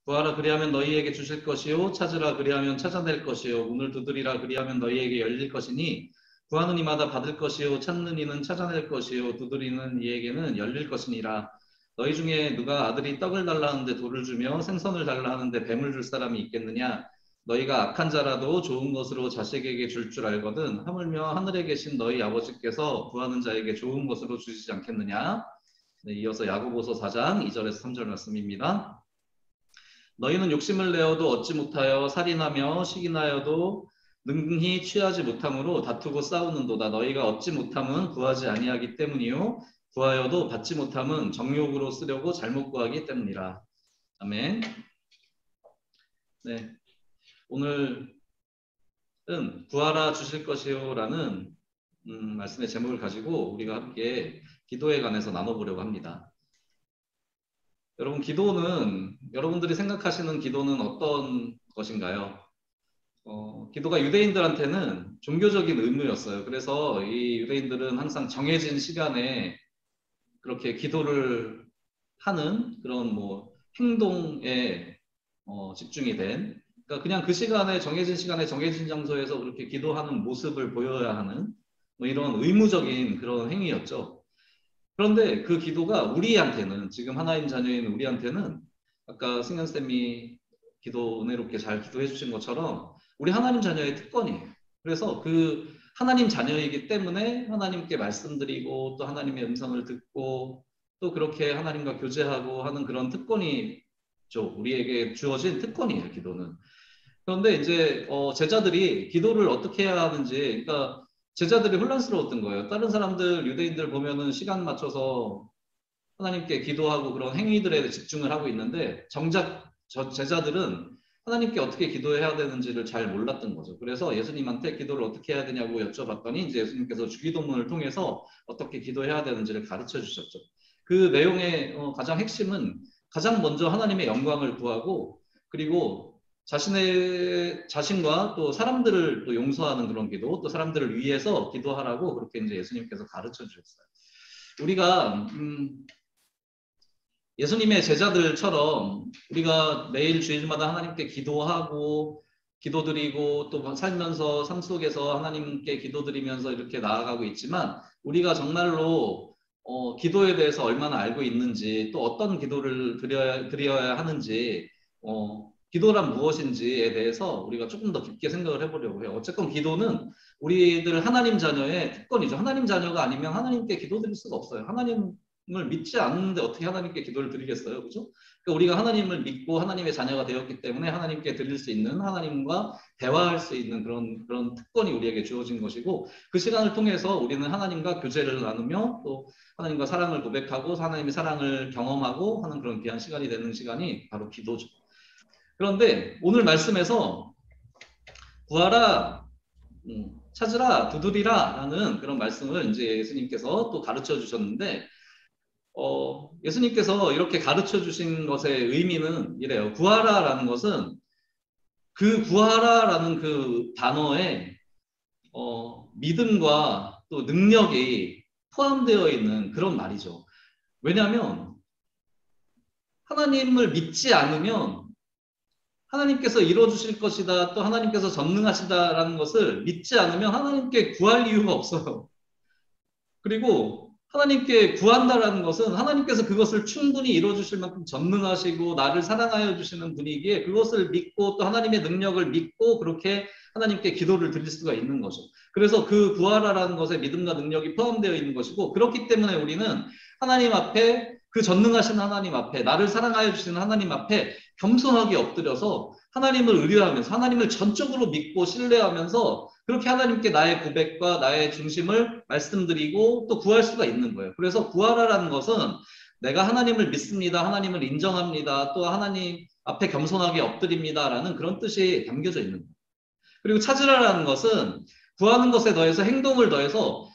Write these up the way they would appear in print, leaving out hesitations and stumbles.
구하라 그리하면 너희에게 주실 것이요 찾으라 그리하면 찾아낼 것이요 문을 두드리라 그리하면 너희에게 열릴 것이니 구하는 이마다 받을 것이요 찾는 이는 찾아낼 것이요 두드리는 이에게는 열릴 것이니라. 너희 중에 누가 아들이 떡을 달라 하는데 돌을 주며 생선을 달라 하는데 뱀을 줄 사람이 있겠느냐? 너희가 악한 자라도 좋은 것으로 자식에게 줄 줄 알거든 하물며 하늘에 계신 너희 아버지께서 구하는 자에게 좋은 것으로 주시지 않겠느냐? 네, 이어서 야고보서 4장 2절에서 3절 말씀입니다. 너희는 욕심을 내어도 얻지 못하여 살인하며 시기나여도 능히 취하지 못함으로 다투고 싸우는도다. 너희가 얻지 못함은 구하지 아니하기 때문이요 구하여도 받지 못함은 정욕으로 쓰려고 잘못 구하기 때문이라. 아멘. 네, 오늘은 구하라 주실 것이요라는 말씀의 제목을 가지고 우리가 함께 기도에 관해서 나눠보려고 합니다. 여러분, 기도는 여러분들이 생각하시는 기도는 어떤 것인가요? 기도가 유대인들한테는 종교적인 의무였어요. 그래서 이 유대인들은 항상 정해진 시간에 그렇게 기도를 하는 그런 뭐 행동에 집중이 된, 그러니까 그냥 그 시간에 정해진 시간에 정해진 장소에서 그렇게 기도하는 모습을 보여야 하는 뭐 이런 의무적인 그런 행위였죠. 그런데 그 기도가 우리한테는, 지금 하나님 자녀인 우리한테는 아까 승현쌤이 기도 은혜롭게 잘 기도해 주신 것처럼 우리 하나님 자녀의 특권이에요. 그래서 그 하나님 자녀이기 때문에 하나님께 말씀드리고 또 하나님의 음성을 듣고 또 그렇게 하나님과 교제하고 하는 그런 특권이죠. 우리에게 주어진 특권이에요, 기도는. 그런데 이제 제자들이 기도를 어떻게 해야 하는지, 그러니까 제자들이 혼란스러웠던 거예요. 다른 사람들, 유대인들 보면은 시간 맞춰서 하나님께 기도하고 그런 행위들에 집중을 하고 있는데 정작 저 제자들은 하나님께 어떻게 기도해야 되는지를 잘 몰랐던 거죠. 그래서 예수님한테 기도를 어떻게 해야 되냐고 여쭤봤더니 이제 예수님께서 주기도문을 통해서 어떻게 기도해야 되는지를 가르쳐 주셨죠. 그 내용의 가장 핵심은 가장 먼저 하나님의 영광을 구하고 그리고 자신과 또 사람들을 또 용서하는 그런 기도, 또 사람들을 위해서 기도하라고 그렇게 이제 예수님께서 가르쳐 주셨어요. 우리가 예수님의 제자들처럼 우리가 매일 주일마다 하나님께 기도하고 기도드리고 또 살면서 삶 속에서 하나님께 기도드리면서 이렇게 나아가고 있지만 우리가 정말로 기도에 대해서 얼마나 알고 있는지 또 어떤 기도를 드려야 하는지 기도란 무엇인지에 대해서 우리가 조금 더 깊게 생각을 해보려고 해요. 어쨌건 기도는 우리들 하나님 자녀의 특권이죠. 하나님 자녀가 아니면 하나님께 기도드릴 수가 없어요. 하나님을 믿지 않는데 어떻게 하나님께 기도를 드리겠어요? 그죠? 그러니까 우리가 하나님을 믿고 하나님의 자녀가 되었기 때문에 하나님께 드릴 수 있는, 하나님과 대화할 수 있는 그런 특권이 우리에게 주어진 것이고 그 시간을 통해서 우리는 하나님과 교제를 나누며 또 하나님과 사랑을 고백하고 하나님의 사랑을 경험하고 하는 그런 귀한 시간이 되는 시간이 바로 기도죠. 그런데 오늘 말씀에서 구하라, 찾으라, 두드리라 라는 그런 말씀을 이제 예수님께서 또 가르쳐 주셨는데 예수님께서 이렇게 가르쳐 주신 것의 의미는 이래요. 구하라라는 것은 그 구하라라는 그 단어에 믿음과 또 능력이 포함되어 있는 그런 말이죠. 왜냐하면 하나님을 믿지 않으면 하나님께서 이루어주실 것이다, 또 하나님께서 전능하시다라는 것을 믿지 않으면 하나님께 구할 이유가 없어요. 그리고 하나님께 구한다라는 것은 하나님께서 그것을 충분히 이루어주실 만큼 전능하시고 나를 사랑하여 주시는 분이기에 그것을 믿고 또 하나님의 능력을 믿고 그렇게 하나님께 기도를 드릴 수가 있는 거죠. 그래서 그 구하라라는 것에 믿음과 능력이 포함되어 있는 것이고 그렇기 때문에 우리는 하나님 앞에 그 전능하신 하나님 앞에 나를 사랑하여 주시는 하나님 앞에 겸손하게 엎드려서 하나님을 의뢰하면서 하나님을 전적으로 믿고 신뢰하면서 그렇게 하나님께 나의 고백과 나의 중심을 말씀드리고 또 구할 수가 있는 거예요. 그래서 구하라라는 것은 내가 하나님을 믿습니다. 하나님을 인정합니다. 또 하나님 앞에 겸손하게 엎드립니다라는 그런 뜻이 담겨져 있는 거예요. 그리고 찾으라라는 것은 구하는 것에 더해서 행동을 더해서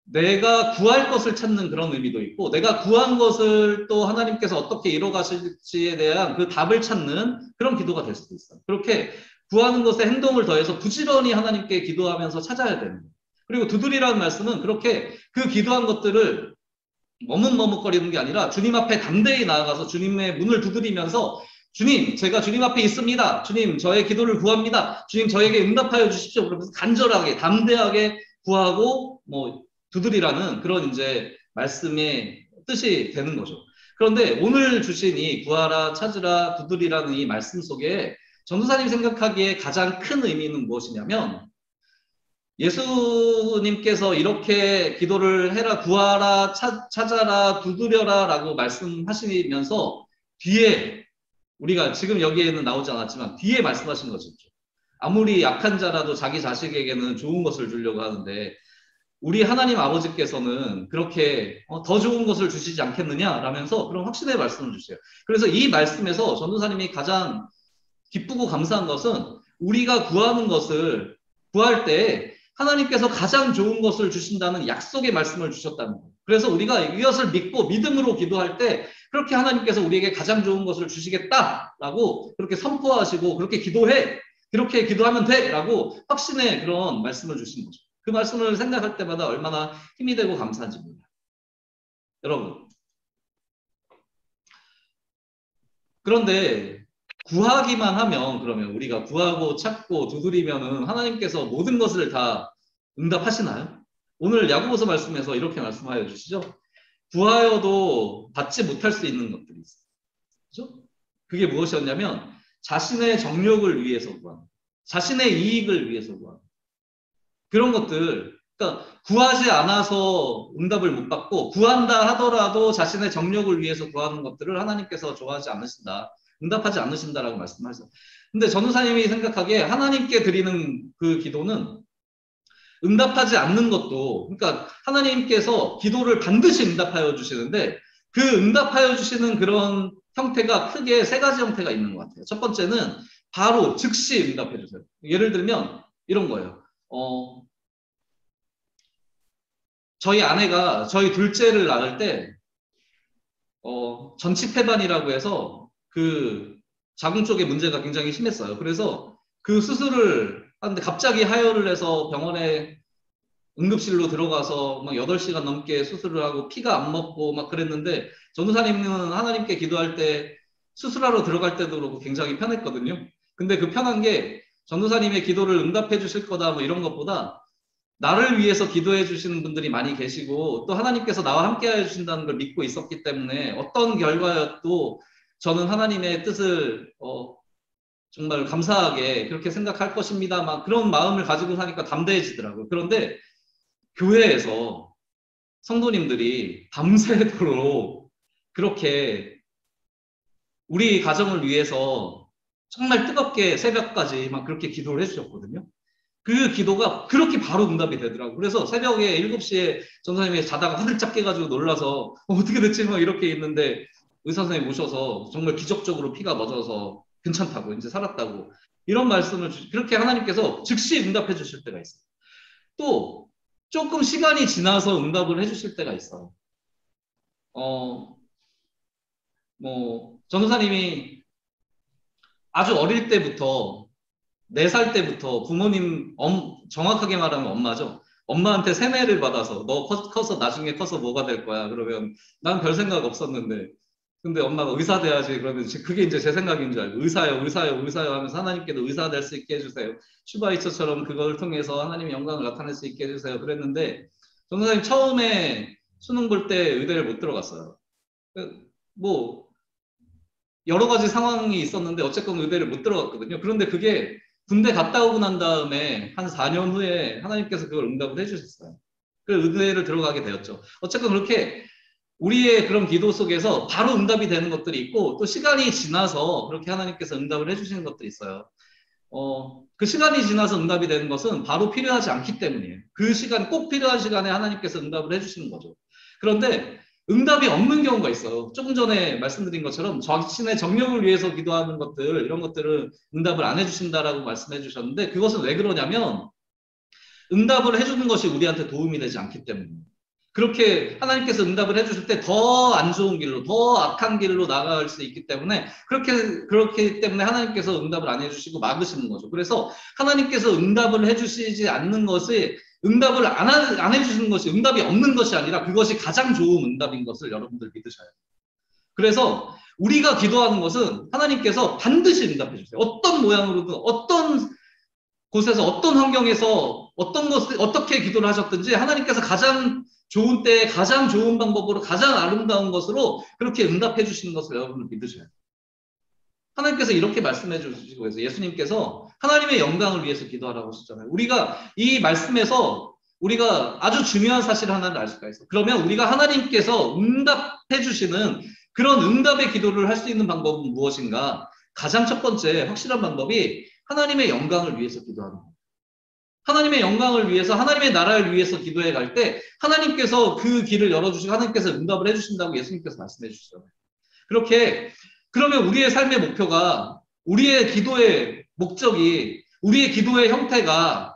내가 구할 것을 찾는 그런 의미도 있고 내가 구한 것을 또 하나님께서 어떻게 이뤄가실지에 대한 그 답을 찾는 그런 기도가 될 수도 있어요. 그렇게 구하는 것에 행동을 더해서 부지런히 하나님께 기도하면서 찾아야 되는 거예요. 그리고 두드리라는 말씀은 그렇게 그 기도한 것들을 머뭇머뭇거리는 게 아니라 주님 앞에 담대히 나아가서 주님의 문을 두드리면서 주님, 제가 주님 앞에 있습니다. 주님, 저의 기도를 구합니다. 주님, 저에게 응답하여 주십시오. 그러면서 간절하게, 담대하게 구하고, 두드리라는 그런 이제 말씀의 뜻이 되는 거죠. 그런데 오늘 주신 이 구하라, 찾으라, 두드리라는 이 말씀 속에 전도사님 생각하기에 가장 큰 의미는 무엇이냐면, 예수님께서 이렇게 기도를 해라, 구하라, 찾아라, 두드려라 라고 말씀하시면서 뒤에 우리가 지금 여기에는 나오지 않았지만 뒤에 말씀하신 거죠. 아무리 약한 자라도 자기 자식에게는 좋은 것을 주려고 하는데 우리 하나님 아버지께서는 그렇게 더 좋은 것을 주시지 않겠느냐라면서 그런 확신의 말씀을 주세요. 그래서 이 말씀에서 전도사님이 가장 기쁘고 감사한 것은 우리가 구하는 것을 구할 때 하나님께서 가장 좋은 것을 주신다는 약속의 말씀을 주셨다는 거예요. 그래서 우리가 이것을 믿고 믿음으로 기도할 때 그렇게 하나님께서 우리에게 가장 좋은 것을 주시겠다라고 그렇게 선포하시고 그렇게 기도해, 그렇게 기도하면 돼라고 확신의 그런 말씀을 주신 거죠. 그 말씀을 생각할 때마다 얼마나 힘이 되고 감사한지 몰라요. 여러분, 그런데 구하기만 하면 그러면 우리가 구하고 찾고 두드리면은 하나님께서 모든 것을 다 응답하시나요? 오늘 야고보서 말씀에서 이렇게 말씀하여 주시죠. 구하여도 받지 못할 수 있는 것들이 있어요. 그죠? 그게 무엇이었냐면 자신의 정욕을 위해서 구하는, 자신의 이익을 위해서 구하는 그런 것들. 그러니까 구하지 않아서 응답을 못 받고 구한다 하더라도 자신의 정욕을 위해서 구하는 것들을 하나님께서 좋아하지 않으신다. 응답하지 않으신다라고 말씀하셨어요. 근데 전도사님이 생각하기에 하나님께 드리는 그 기도는 응답하지 않는 것도, 그러니까 하나님께서 기도를 반드시 응답하여 주시는데 그 응답하여 주시는 그런 형태가 크게 세 가지 형태가 있는 것 같아요. 첫 번째는 바로 즉시 응답해 주세요. 예를 들면 이런 거예요. 저희 아내가 저희 둘째를 낳을 때 전치태반이라고 해서 그 자궁 쪽에 문제가 굉장히 심했어요. 그래서 그 수술을 하는데 갑자기 하혈을 해서 병원에 응급실로 들어가서 막 8시간 넘게 수술을 하고 피가 안 먹고 막 그랬는데 전도사님은 하나님께 기도할 때 수술하러 들어갈 때도 그렇고 굉장히 편했거든요. 근데 그 편한 게 전도사님의 기도를 응답해 주실 거다 뭐 이런 것보다 나를 위해서 기도해 주시는 분들이 많이 계시고 또 하나님께서 나와 함께 해 주신다는 걸 믿고 있었기 때문에 어떤 결과여도 저는 하나님의 뜻을 정말 감사하게 그렇게 생각할 것입니다. 막 그런 마음을 가지고 사니까 담대해지더라고요. 그런데 교회에서 성도님들이 밤새도록 그렇게 우리 가정을 위해서 정말 뜨겁게 새벽까지 막 그렇게 기도를 해주셨거든요. 그 기도가 그렇게 바로 응답이 되더라고요. 그래서 새벽에 7시에 전사님이 자다가 화들짝 깨가지고 놀라서 어떻게 됐지 막 이렇게 있는데 의사 선생님 오셔서 정말 기적적으로 피가 멎어서 괜찮다고 이제 살았다고 이런 말씀을 그렇게 하나님께서 즉시 응답해 주실 때가 있어요. 또 조금 시간이 지나서 응답을 해주실 때가 있어요. 전도사님이 아주 어릴 때부터 4살 때부터 부모님 정확하게 말하면 엄마죠. 엄마한테 세뇌를 받아서 너 커서 나중에 커서 뭐가 될 거야. 그러면 난 별 생각 없었는데 근데 엄마가 의사 돼야지 그러면 그게 이제 제 생각인 줄 알고 의사요 하면서 하나님께도 의사 될 수 있게 해주세요. 슈바이처처럼 그걸 통해서 하나님의 영광을 나타낼 수 있게 해주세요. 그랬는데 전도사님 처음에 수능 볼 때 의대를 못 들어갔어요. 뭐 여러 가지 상황이 있었는데 어쨌건 의대를 못 들어갔거든요. 그런데 그게 군대 갔다 오고 난 다음에 한 4년 후에 하나님께서 그걸 응답을 해주셨어요. 그 의대를 들어가게 되었죠. 어쨌건 그렇게 우리의 그런 기도 속에서 바로 응답이 되는 것들이 있고 또 시간이 지나서 그렇게 하나님께서 응답을 해주시는 것들이 있어요. 그 시간이 지나서 응답이 되는 것은 바로 필요하지 않기 때문이에요. 그 시간, 꼭 필요한 시간에 하나님께서 응답을 해주시는 거죠. 그런데 응답이 없는 경우가 있어요. 조금 전에 말씀드린 것처럼 자신의 정력을 위해서 기도하는 것들, 이런 것들은 응답을 안 해주신다라고 말씀해 주셨는데 그것은 왜 그러냐면 응답을 해주는 것이 우리한테 도움이 되지 않기 때문이에요. 그렇게 하나님께서 응답을 해주실 때 더 안 좋은 길로, 더 악한 길로 나갈 수 있기 때문에 그렇기 때문에 하나님께서 응답을 안 해주시고 막으시는 거죠. 그래서 하나님께서 응답을 해주시지 않는 것이 응답을 안 해주시는 것이 응답이 없는 것이 아니라 그것이 가장 좋은 응답인 것을 여러분들 믿으셔야 돼요. 그래서 우리가 기도하는 것은 하나님께서 반드시 응답해 주세요. 어떤 모양으로든 어떤 곳에서 어떤 환경에서 어떤 것을 어떻게 기도를 하셨든지 하나님께서 가장 좋은 때에 가장 좋은 방법으로 가장 아름다운 것으로 그렇게 응답해 주시는 것을 여러분은 믿으셔야 돼요. 하나님께서 이렇게 말씀해 주시고 해서 예수님께서 하나님의 영광을 위해서 기도하라고 하셨잖아요. 우리가 이 말씀에서 우리가 아주 중요한 사실 하나를 알 수가 있어요. 그러면 우리가 하나님께서 응답해 주시는 그런 응답의 기도를 할 수 있는 방법은 무엇인가? 가장 첫 번째 확실한 방법이 하나님의 영광을 위해서 기도하는 거예요. 하나님의 영광을 위해서 하나님의 나라를 위해서 기도해 갈 때 하나님께서 그 길을 열어주시고 하나님께서 응답을 해주신다고 예수님께서 말씀해 주시잖아요. 그렇게 그러면 우리의 삶의 목표가 우리의 기도의 목적이 우리의 기도의 형태가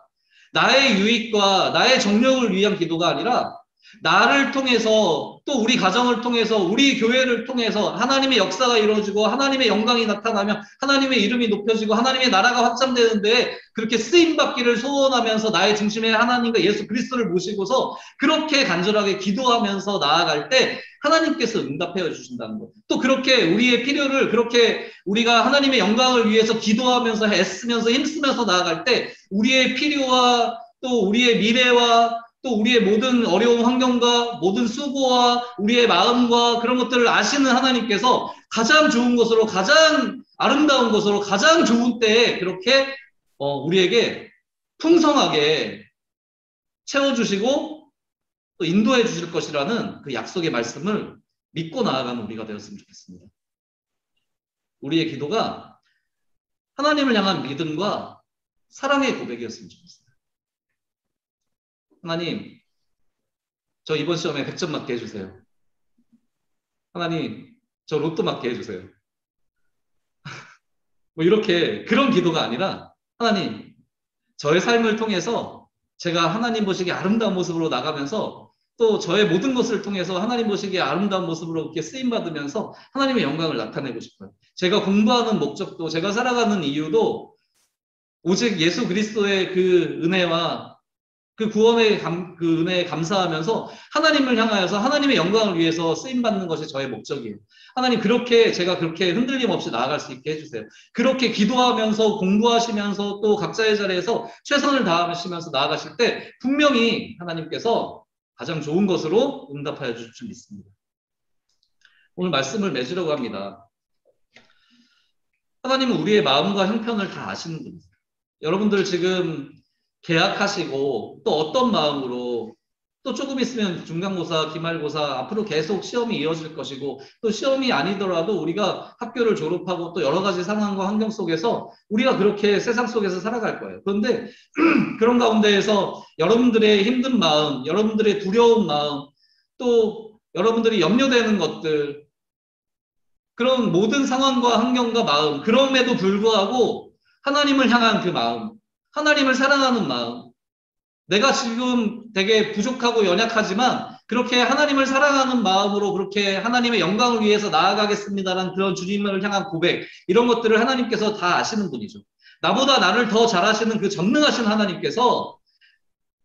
나의 유익과 나의 정력을 위한 기도가 아니라 나를 통해서 또 우리 가정을 통해서 우리 교회를 통해서 하나님의 역사가 이루어지고 하나님의 영광이 나타나면 하나님의 이름이 높여지고 하나님의 나라가 확장되는데 그렇게 쓰임받기를 소원하면서 나의 중심에 하나님과 예수 그리스도를 모시고서 그렇게 간절하게 기도하면서 나아갈 때 하나님께서 응답해 주신다는 것. 또 그렇게 우리의 필요를 그렇게 우리가 하나님의 영광을 위해서 기도하면서 애쓰면서 힘쓰면서 나아갈 때 우리의 필요와 또 우리의 미래와 또 우리의 모든 어려운 환경과 모든 수고와 우리의 마음과 그런 것들을 아시는 하나님께서 가장 좋은 것으로 가장 아름다운 것으로 가장 좋은 때에 그렇게 우리에게 풍성하게 채워주시고 또 인도해 주실 것이라는 그 약속의 말씀을 믿고 나아가는 우리가 되었으면 좋겠습니다. 우리의 기도가 하나님을 향한 믿음과 사랑의 고백이었으면 좋겠습니다. 하나님, 저 이번 시험에 100점 맞게 해주세요. 하나님, 저 로또 맞게 해주세요. 뭐 이렇게 그런 기도가 아니라 하나님, 저의 삶을 통해서 제가 하나님 보시기에 아름다운 모습으로 나가면서 또 저의 모든 것을 통해서 하나님 보시기에 아름다운 모습으로 이렇게 쓰임받으면서 하나님의 영광을 나타내고 싶어요. 제가 공부하는 목적도 제가 살아가는 이유도 오직 예수 그리스도의 그 은혜와 그 구원의 그 은혜에 감사하면서 하나님을 향하여서 하나님의 영광을 위해서 쓰임받는 것이 저의 목적이에요. 하나님 그렇게 제가 그렇게 흔들림 없이 나아갈 수 있게 해주세요. 그렇게 기도하면서 공부하시면서 또 각자의 자리에서 최선을 다하시면서 나아가실 때 분명히 하나님께서 가장 좋은 것으로 응답하여 주실 줄 믿습니다. 오늘 말씀을 맺으려고 합니다. 하나님은 우리의 마음과 형편을 다 아시는 분이세요. 여러분들 지금 계약하시고 또 어떤 마음으로 또 조금 있으면 중간고사, 기말고사 앞으로 계속 시험이 이어질 것이고 또 시험이 아니더라도 우리가 학교를 졸업하고 또 여러 가지 상황과 환경 속에서 우리가 그렇게 세상 속에서 살아갈 거예요. 그런데 그런 가운데에서 여러분들의 힘든 마음, 여러분들의 두려운 마음, 또 여러분들이 염려되는 것들 그런 모든 상황과 환경과 마음 그럼에도 불구하고 하나님을 향한 그 마음 하나님을 사랑하는 마음. 내가 지금 되게 부족하고 연약하지만 그렇게 하나님을 사랑하는 마음으로 그렇게 하나님의 영광을 위해서 나아가겠습니다라는 그런 주님을 향한 고백. 이런 것들을 하나님께서 다 아시는 분이죠. 나보다 나를 더 잘하시는 그 전능하신 하나님께서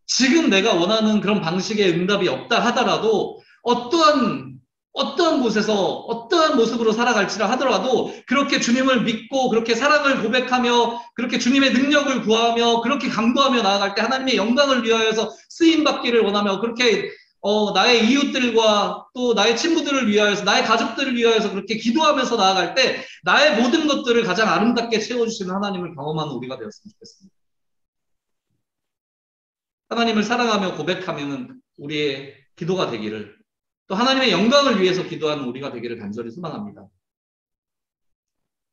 지금 내가 원하는 그런 방식의 응답이 없다 하더라도 어떠한 곳에서 어떠한 모습으로 살아갈지라 하더라도 그렇게 주님을 믿고 그렇게 사랑을 고백하며 그렇게 주님의 능력을 구하며 그렇게 강구하며 나아갈 때 하나님의 영광을 위하여서 쓰임받기를 원하며 그렇게 나의 이웃들과 또 나의 친구들을 위하여서 나의 가족들을 위하여서 그렇게 기도하면서 나아갈 때 나의 모든 것들을 가장 아름답게 채워주시는 하나님을 경험하는 우리가 되었으면 좋겠습니다. 하나님을 사랑하며 고백하면 우리의 기도가 되기를 또 하나님의 영광을 위해서 기도하는 우리가 되기를 간절히 소망합니다.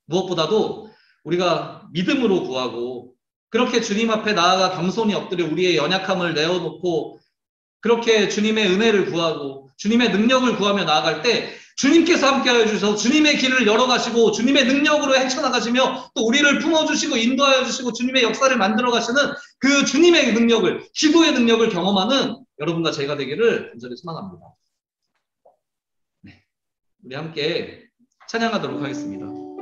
무엇보다도 우리가 믿음으로 구하고 그렇게 주님 앞에 나아가 겸손히 엎드려 우리의 연약함을 내어놓고 그렇게 주님의 은혜를 구하고 주님의 능력을 구하며 나아갈 때 주님께서 함께하여 주셔서 주님의 길을 열어가시고 주님의 능력으로 헤쳐나가시며 또 우리를 품어주시고 인도하여 주시고 주님의 역사를 만들어 가시는 그 주님의 능력을 기도의 능력을 경험하는 여러분과 제가 되기를 간절히 소망합니다. 네, 우리 함께 찬양하도록 하겠습니다.